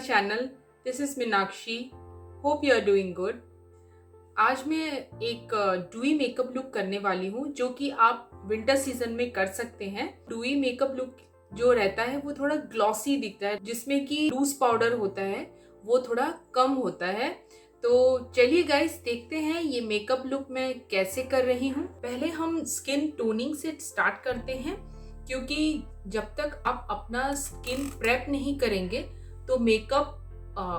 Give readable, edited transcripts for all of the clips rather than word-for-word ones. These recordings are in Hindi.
channel. This is Meenakshi. Hope you are doing good. आज मैं एक डुई मेकअप लुक करने वाली हूँ जो कि आप विंटर सीजन में कर सकते हैं। डुई मेकअप लुक जो रहता है वो थोड़ा ग्लॉसी दिखता है, जिसमें कि लूज पाउडर होता है वो थोड़ा कम होता है। तो चलिए गाइस देखते हैं ये मेकअप लुक मैं कैसे कर रही हूँ। पहले हम स्किन टोनिंग से स्टार्ट करते हैं, क्योंकि जब तक आप अपना स्किन प्रेप नहीं करेंगे तो मेकअप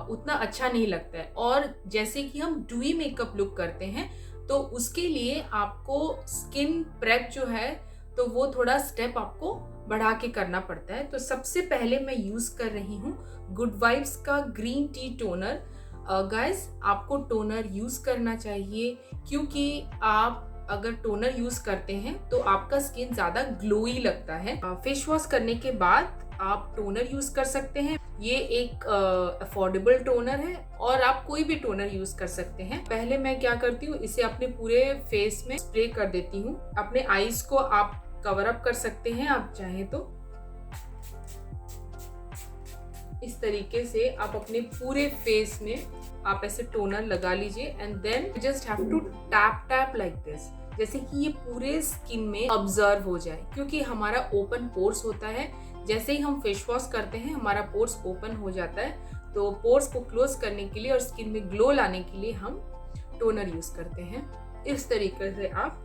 उतना अच्छा नहीं लगता है। और जैसे कि हम डुई मेकअप लुक करते हैं तो उसके लिए आपको स्किन प्रेप जो है तो वो थोड़ा स्टेप आपको बढ़ा के करना पड़ता है। तो सबसे पहले मैं यूज कर रही हूँ गुड वाइब्स का ग्रीन टी टोनर। गाइस आपको टोनर यूज करना चाहिए, क्योंकि आप अगर टोनर यूज करते हैं तो आपका स्किन ज्यादा ग्लोई लगता है। फेस वॉश करने के बाद आप टोनर यूज कर सकते हैं। ये एक अफोर्डेबल टोनर है और आप कोई भी टोनर यूज कर सकते हैं। पहले मैं क्या करती हूँ, इसे अपने पूरे फेस में स्प्रे कर देती हूँ। अपने आईज को आप कवर अप कर सकते हैं आप चाहें तो। इस तरीके से आप अपने पूरे फेस में आप ऐसे टोनर लगा लीजिए and then just have to tap tap like this, जैसे कि ये पूरे स्किन में ऑब्जर्व हो जाए। क्योंकि हमारा ओपन पोर्स होता है, जैसे ही हम फेस वॉश करते हैं हमारा पोर्स ओपन हो जाता है। तो पोर्स को क्लोज करने के लिए और स्किन में ग्लो लाने के लिए हम टोनर यूज करते हैं। इस तरीके से आप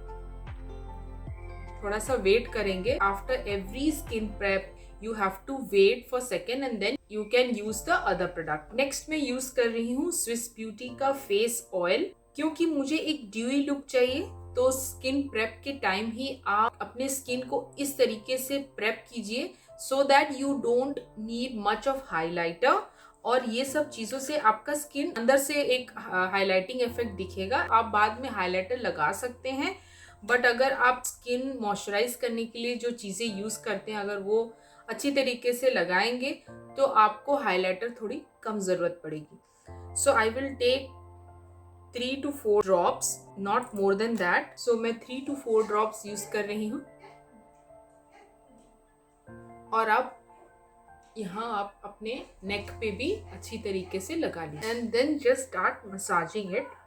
थोड़ा सा वेट करेंगे। After every skin prep you have to wait for second and then you can use the other product. Next मैं यूज कर रही हूँ स्विस ब्यूटी का फेस ऑयल, क्योंकि मुझे एक ड्यूई लुक चाहिए। तो स्किन प्रेप के टाइम ही आप अपने स्किन को इस तरीके से प्रेप कीजिए so that you don't need much of highlighter. और ये सब चीजों से आपका स्किन अंदर से एक हाईलाइटिंग इफेक्ट दिखेगा। आप बाद में हाइलाइटर लगा सकते हैं, बट अगर आप स्किन मॉइस्चराइज करने के लिए जो चीजें यूज करते हैं अगर वो अच्छी तरीके से लगाएंगे तो आपको हाइलाइटर थोड़ी कम जरूरत पड़ेगी। So I will take 3 to 4 drops, not more than that. So मैं 3 to 4 ड्रॉप्स यूज कर रही हूँ। और अब यहाँ आप अपने नेक पे भी अच्छी तरीके से लगा लीजिए and then just start massaging it.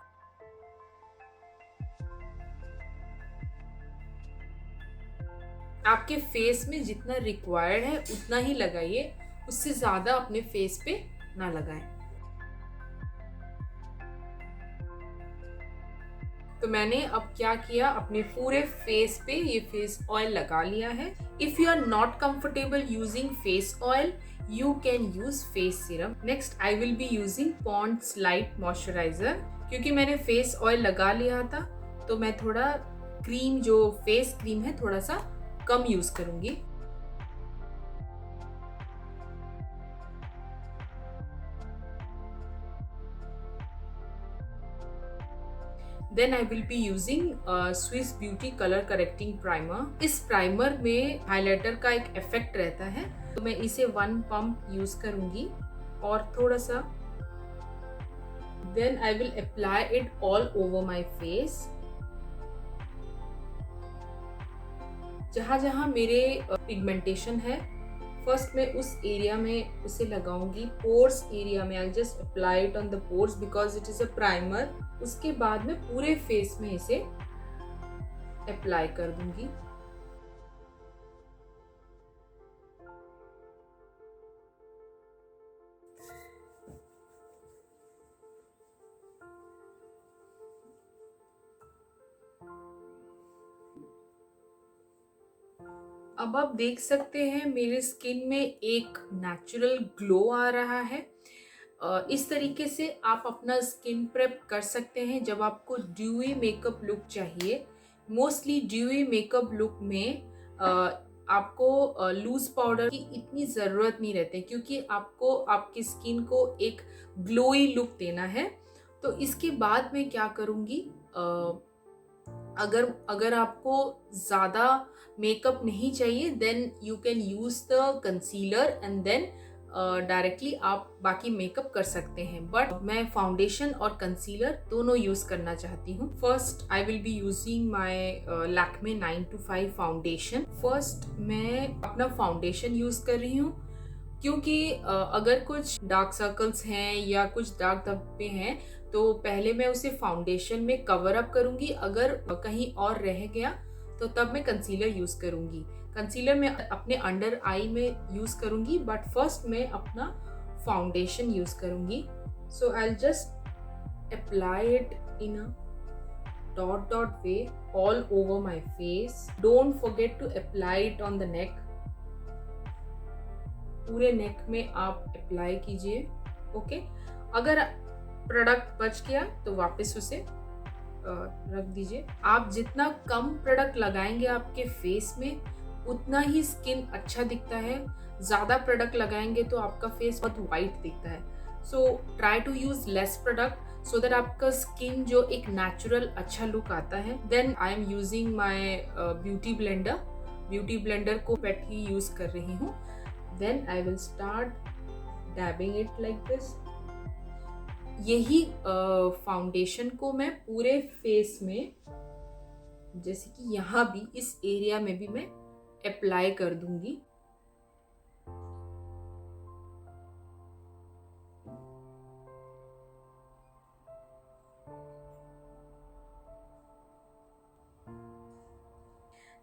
आपके फेस में जितना रिक्वायर्ड है उतना ही लगाइए, उससे ज्यादा अपने फेस पे ना लगाएं। तो मैंने अब क्या किया, अपने पूरे फेस पे ये फेस ऑयल लगा लिया है। If you are not comfortable using face oil you can use face serum. Next I will be using Pond's light moisturiser. क्योंकि मैंने फेस ऑयल लगा लिया था तो मैं थोड़ा क्रीम जो फेस क्रीम है थोड़ा सा कम यूज करूंगी। Then I will be using Swiss Beauty colour correcting primer. इस प्राइमर में हाइलाइटर का एक इफेक्ट रहता है, तो मैं इसे 1 पंप यूज करूंगी और थोड़ा सा। Then I will apply it all over my face. जहाँ जहाँ मेरे पिगमेंटेशन है फर्स्ट मैं उस एरिया में उसे लगाऊंगी। पोर्स एरिया में I just apply it on the pores because it is a primer. उसके बाद मैं पूरे फेस में इसे अप्लाई कर दूंगी। अब आप देख सकते हैं मेरे स्किन में एक नेचुरल ग्लो आ रहा है। इस तरीके से आप अपना स्किन प्रेप कर सकते हैं जब आपको ड्यूई मेकअप लुक चाहिए। मोस्टली ड्यूई मेकअप लुक में आपको लूज पाउडर की इतनी ज़रूरत नहीं रहती, क्योंकि आपको आपकी स्किन को एक ग्लोई लुक देना है। तो इसके बाद मैं क्या करूँगी, अगर आपको ज़्यादा मेकअप नहीं चाहिए then you can use the concealer and then directly आप बाकी मेकअप कर सकते हैं। बट मैं फाउंडेशन और कंसीलर दोनों यूज करना चाहती हूँ। First I will be using my Lakme 925 foundation. First मैं अपना फाउंडेशन यूज कर रही हूँ, क्योंकि अगर कुछ डार्क सर्कल्स हैं या कुछ दाग धब्बे हैं तो पहले मैं उसे फाउंडेशन में कवर अप करूंगी। अगर कहीं और रह गया तो तब मैं कंसीलर यूज करूंगी। कंसीलर मैं अपने अंडर आई में यूज करूंगी, बट फर्स्ट मैं अपना फाउंडेशन यूज करूंगी। So I will just apply it in a dot way all over my face. Don't forget to apply it on the neck. पूरे नेक में आप अप्लाई कीजिए। ओके, अगर प्रोडक्ट बच गया तो वापस उसे रख दीजिए। आप जितना कम प्रोडक्ट लगाएंगे आपके फेस में उतना ही स्किन अच्छा दिखता है। ज़्यादा प्रोडक्ट लगाएंगे तो आपका फेस बहुत वाइट दिखता है। So try to use less product so that आपका स्किन जो एक नेचुरल अच्छा लुक आता है। Then I am using my beauty blender को वेट ही यूज कर रही हूँ। Then I will start dabbing it like this. यही फाउंडेशन को मैं पूरे फेस में, जैसे कि यहाँ भी इस एरिया में भी मैं अप्लाई कर दूंगी।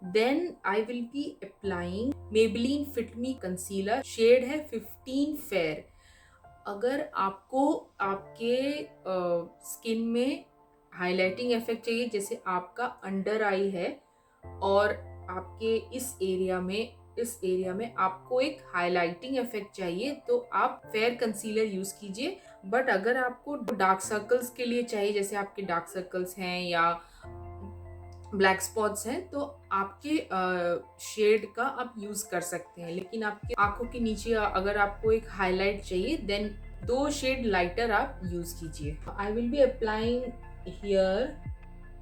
Then I will be applying Maybelline Fit Me concealer, shade है 15 फेयर। अगर आपको आपके स्किन में हाइलाइटिंग इफेक्ट चाहिए, जैसे आपका अंडर आई है और आपके इस एरिया में आपको एक हाइलाइटिंग इफेक्ट चाहिए, तो आप फेयर कंसीलर यूज कीजिए। बट अगर आपको डार्क सर्कल्स के लिए चाहिए, जैसे आपके डार्क सर्कल्स हैं या ब्लैक स्पॉट्स हैं, तो आपके शेड का आप यूज कर सकते हैं। लेकिन आपके आंखों के नीचे अगर आपको एक हाईलाइट चाहिए, देन 2 शेड लाइटर आप यूज कीजिए। आई विल बी अप्लाइंग हियर,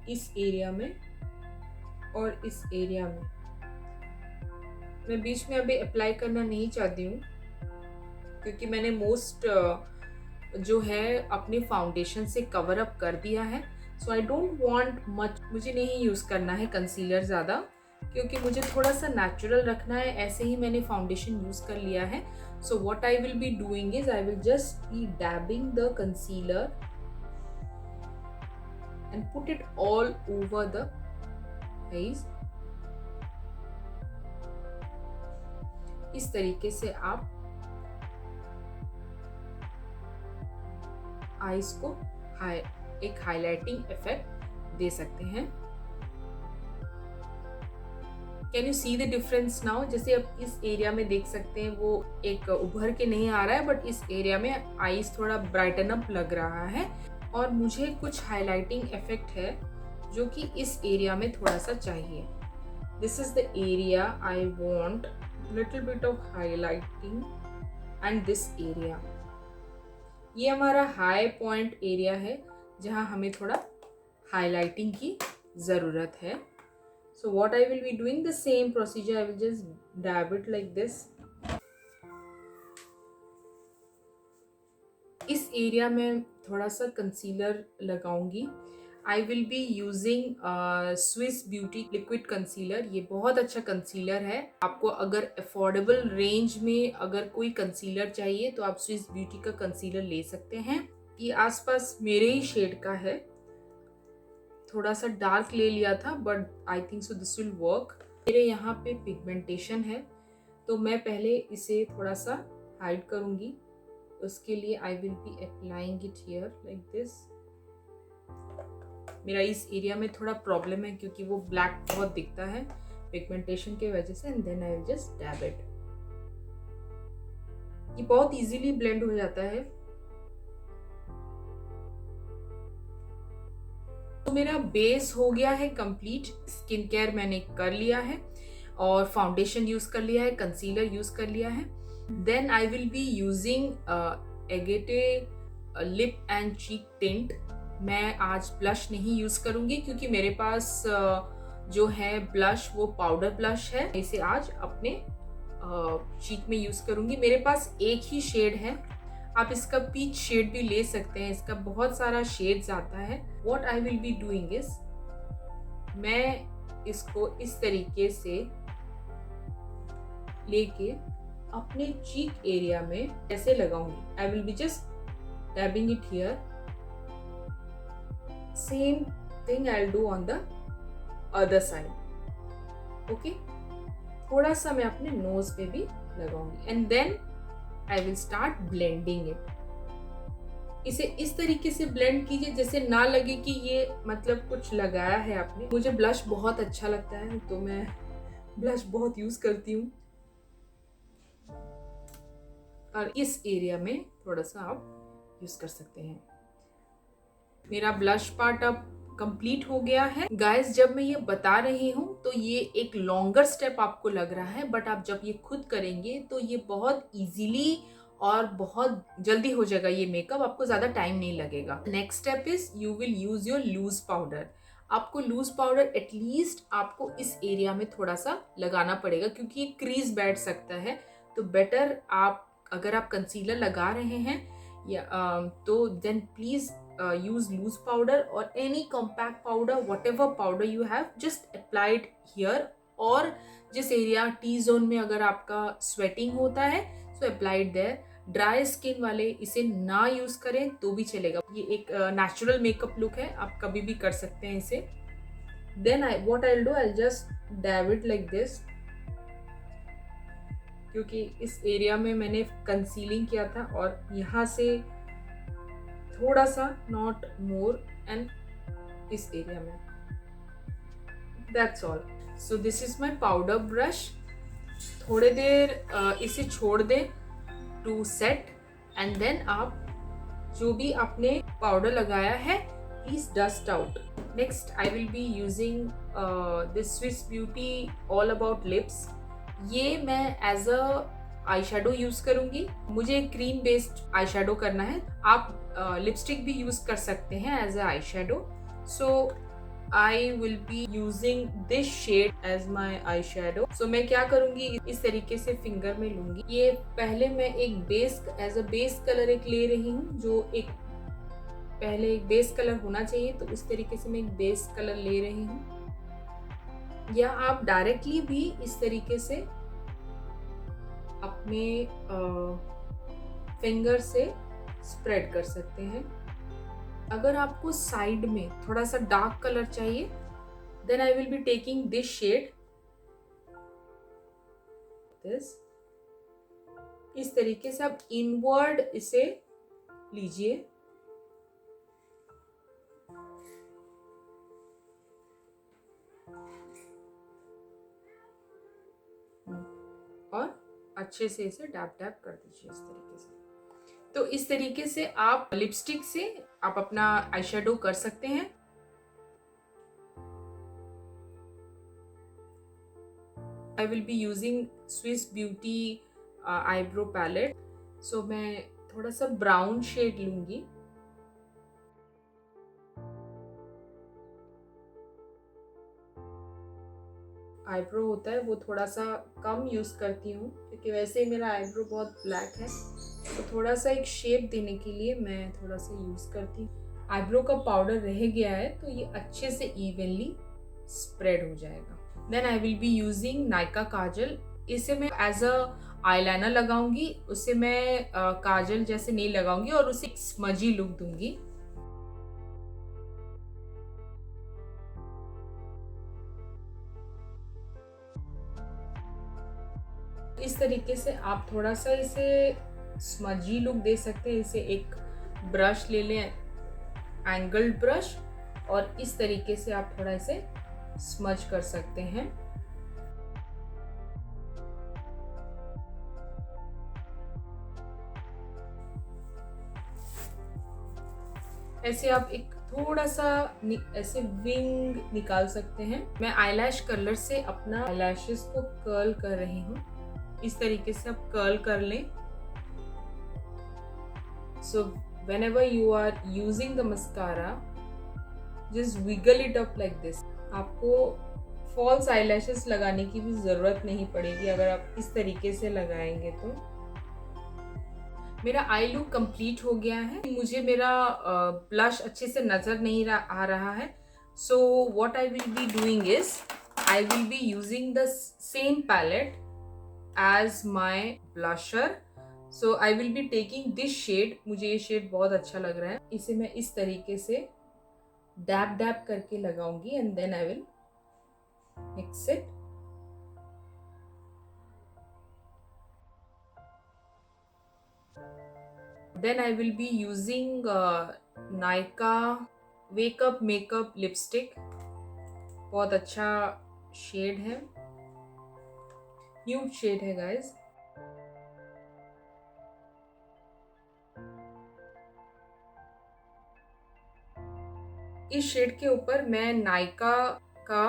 इस एरिया में और इस एरिया में। मैं बीच में अभी अप्लाई करना नहीं चाहती हूँ क्योंकि मैंने मोस्ट जो है अपने फाउंडेशन से कवर अप कर दिया है। सो आई डोंट वांट मच, मुझे नहीं यूज़ करना है कंसीलर ज़्यादा, क्योंकि मुझे थोड़ा सा नेचुरल रखना है। ऐसे ही मैंने फाउंडेशन यूज़ कर लिया है। So what I will be doing is I will just be डैबिंग the concealer and put it all over the face. इस तरीके से आप आईज को एक हाइलाइटिंग इफेक्ट दे सकते हैं। Can you see the difference now? जैसे आप इस एरिया में देख सकते हैं वो एक उभर के नहीं आ रहा है, बट इस एरिया में आईज थोड़ा ब्राइटन अप लग रहा है। और मुझे कुछ हाइलाइटिंग इफेक्ट है जो कि इस एरिया में थोड़ा सा चाहिए। This is the area I want little bit of highlighting and this area. ये हमारा हाई पॉइंट एरिया है जहाँ हमें थोड़ा हाइलाइटिंग की ज़रूरत है। So what I will be doing the same procedure, I will just dab it like this. इस एरिया में थोड़ा सा कंसीलर लगाऊंगी। I will be using Swiss beauty liquid concealer. ये बहुत अच्छा कंसीलर है। आपको अगर अफोर्डेबल रेंज में अगर कोई कंसीलर चाहिए तो आप स्विस ब्यूटी का कंसीलर ले सकते हैं। ये आसपास मेरे ही शेड का है, थोड़ा सा डार्क ले लिया था, but I think so this will work. मेरे यहाँ पे पिगमेंटेशन है तो मैं पहले इसे थोड़ा सा हाइड करूँगी। उसके लिए आई will be applying it here like this. मेरा इस एरिया में थोड़ा प्रॉब्लम है क्योंकि वो ब्लैक बहुत दिखता है पिगमेंटेशन के वजह से। And then I will just dab it. ये बहुत इजीली ब्लेंड हो जाता है। तो मेरा बेस हो गया है कंप्लीट। स्किन केयर मैंने कर लिया है और फाउंडेशन यूज कर लिया है, कंसीलर यूज कर लिया है। Then I will be using agate lip and cheek tint. मैं आज ब्लश नहीं यूज करूंगी क्योंकि मेरे पास जो है ब्लश वो पाउडर ब्लश है। इसे आज अपने चीक में यूज करूंगी। मेरे पास एक ही शेड है, आप इसका पीच शेड भी ले सकते हैं। इसका बहुत सारा शेड्स आता है। What I will be doing is, मैं इसको इस तरीके से लेके अपने चीक एरिया में ऐसे लगाऊंगी। I will be just dabbing it here. Same thing I will do on the other side. Okay, थोड़ा सा मैं अपने नोज पे भी लगाऊंगी and then I will start blending it. इसे इस तरीके से ब्लेंड कीजिए जैसे ना लगे कि ये मतलब कुछ लगाया है आपने। मुझे ब्लश बहुत अच्छा लगता है तो मैं ब्लश बहुत यूज करती हूँ, और इस एरिया में थोड़ा सा आप यूज कर सकते हैं। मेरा ब्लश पार्ट अब कंप्लीट हो गया है। गाइस, जब मैं ये बता रही हूँ तो ये एक लॉन्गर स्टेप आपको लग रहा है, बट आप जब ये खुद करेंगे तो ये बहुत इजीली और बहुत जल्दी हो जाएगा ये मेकअप। आपको ज्यादा टाइम नहीं लगेगा। Next step is you will use your loose powder. आपको लूज पाउडर एटलीस्ट आपको इस एरिया में थोड़ा सा लगाना पड़ेगा क्योंकि ये क्रीज बैठ सकता है। तो बेटर आप अगर आप कंसीलर लगा रहे हैं या तो then please use loose powder or any compact powder, whatever powder you have, just apply it here। और जिस एरिया टी जोन में अगर आपका स्वेटिंग होता है so apply it there। Dry skin वाले इसे ना यूज करें तो भी चलेगा। ये एक नेचुरल मेकअप लुक है, आप कभी भी कर सकते हैं इसे। Then what I'll do, I'll just dab it like this, क्योंकि इस एरिया में मैंने कंसीलिंग किया था और यहाँ से थोड़ा सा, नॉट मोर, एंड इस एरिया में। That's all. So this is my powder brush. थोड़े देर इसे छोड़ दें टू सेट एंड देन आप जो भी आपने पाउडर लगाया है please dust out. Next I will be using this Swiss Beauty all about lips. ये मैं as a eye shadow use करूंगी। मुझे क्रीम बेस्ड आई शेडो करना है। आप लिपस्टिक भी यूज कर सकते हैं as a eye shadow. So I will be using this shade as my eye shadow. So मैं क्या करूंगी, इस तरीके से फिंगर में लूंगी। ये पहले मैं एक base as a base colour एक ले रही हूँ, जो एक पहले एक बेस कलर होना चाहिए, तो उस तरीके से मैं एक बेस कलर ले रही हूँ। या आप डायरेक्टली भी इस तरीके से अपने फिंगर से स्प्रेड कर सकते हैं। अगर आपको साइड में थोड़ा सा डार्क कलर चाहिए then I will be taking this shade, this. इस तरीके से आप इनवर्ड इसे लीजिए और अच्छे से इसे डैप डैप कर दीजिए इस तरीके से। तो इस तरीके से आप लिपस्टिक से आप अपना आई शेडो कर सकते हैं। I will be using Swiss Beauty eyebrow palette. So मैं थोड़ा सा ब्राउन शेड लूंगी। आईब्रो होता है वो थोड़ा सा कम यूज करती हूँ क्योंकि वैसे ही मेरा आईब्रो बहुत ब्लैक है, तो थोड़ा सा एक शेप देने के लिए मैं थोड़ा सा यूज करती हूँ। आईब्रो का पाउडर रह गया है तो ये अच्छे से इवनली स्प्रेड हो जाएगा। Then I will be using Nykaa kajal. इसे मैं एज अ आईलाइनर लगाऊंगी, उसे मैं काजल जैसे नहीं लगाऊंगी और उसे एक स्मजी लुक दूंगी। इस तरीके से आप थोड़ा सा इसे स्मजी लुक दे सकते हैं। इसे एक ब्रश ले लें, एंगल्ड ब्रश, और इस तरीके से आप थोड़ा इसे स्मज कर सकते हैं। ऐसे आप एक थोड़ा सा ऐसे विंग निकाल सकते हैं। मैं आईलैश कर्लर से अपना आईलैशेस को कर्ल कर रही हूँ। इस तरीके से आप कर्ल कर लें। सो whenever you are using the mascara, just wiggle it up like this। आपको फॉल्स आईलैशेस लगाने की भी जरूरत नहीं पड़ेगी अगर आप इस तरीके से लगाएंगे तो। मेरा आई लुक कंप्लीट हो गया है। मुझे मेरा ब्लश अच्छे से नजर नहीं आ रहा है। So what I will be doing is I will be using the same palette as my blusher. So I will be taking this shade. मुझे ये शेड बहुत अच्छा लग रहा है. इसे मैं इस तरीके से डैब डैब करके लगाऊंगी and then I will mix it. Then I will be using Nykaa Wake Up Makeup Lipstick. बहुत अच्छा शेड है, न्यूड शेड है गाइज. इस शेड के ऊपर मैं नायका का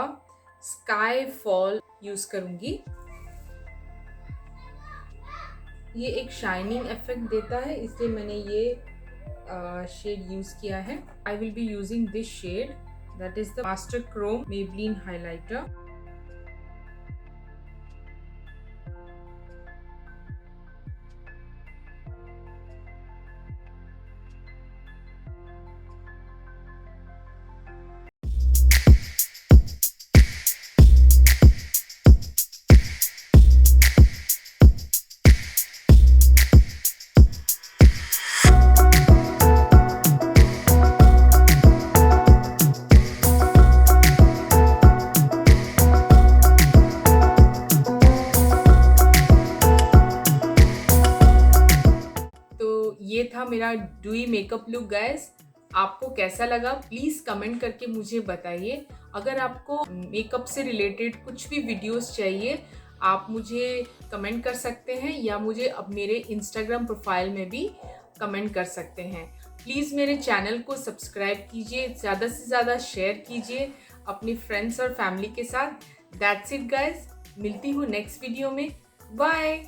स्काई फॉल यूज करूंगी. ये एक शाइनिंग इफेक्ट देता है, इसलिए मैंने ये शेड यूज किया है. I will be using this shade, that is the master chrome Maybelline highlighter. ये था मेरा डुई मेकअप लुक गाइस. आपको कैसा लगा प्लीज़ कमेंट करके मुझे बताइए. अगर आपको मेकअप से रिलेटेड कुछ भी वीडियोस चाहिए आप मुझे कमेंट कर सकते हैं या मुझे अब मेरे इंस्टाग्राम प्रोफाइल में भी कमेंट कर सकते हैं. प्लीज़ मेरे चैनल को सब्सक्राइब कीजिए, ज़्यादा से ज़्यादा शेयर कीजिए अपनी फ्रेंड्स और फैमिली के साथ. दैट्स इट गाइस, मिलती हूँ नेक्स्ट वीडियो में. बाय.